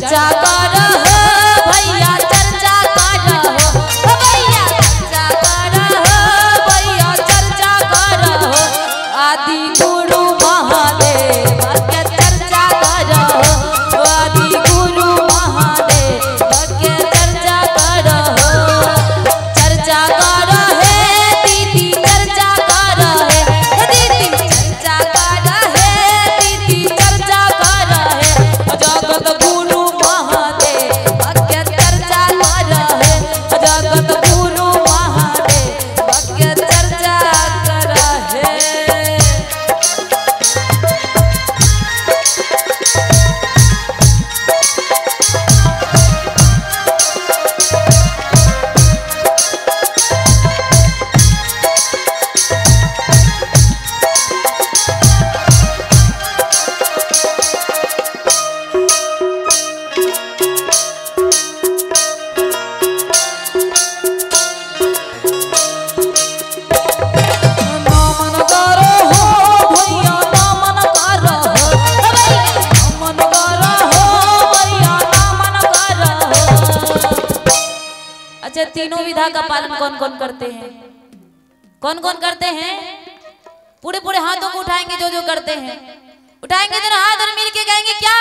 चर्चा करो भैया चर्चा करो भैया चर्चा करो भैया चर्चा करो आदि गुरु महादेव के चर्चा करो आदि गुरु महादेव के चर्चा करो हे दीदी चर्चा करो हे दीदी चर्चा करो हे दीदी चर्चा करो हे जगत गुरु महादेव के चर्चा करो हे जगत गुरु महादेव के चर्चा करो हे। अच्छा, तीनों विधा का पालन कौन कौन करते हैं? कौन कौन करते हैं? पूरे पूरे हाथों को उठाएंगे जो जो करते हैं, उठाएंगे दोनों हाथ और मिलके कहेंगे क्या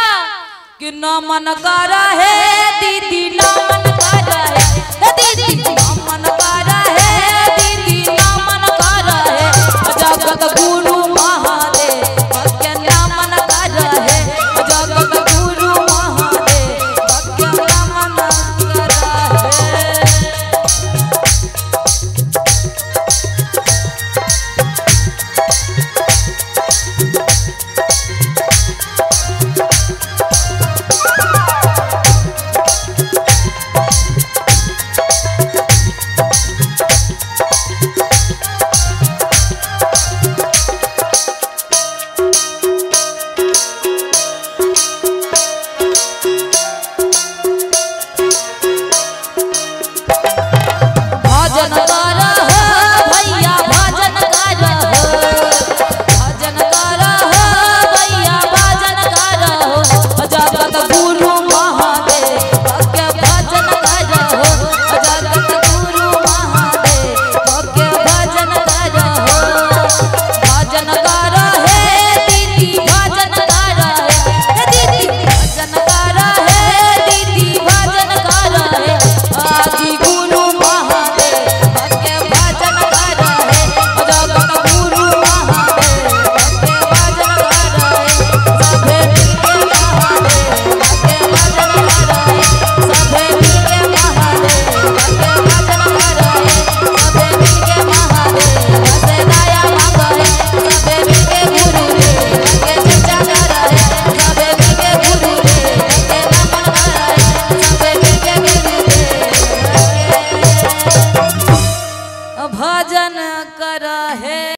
कि ना मन कर है दीदी ना मन कर है दीदी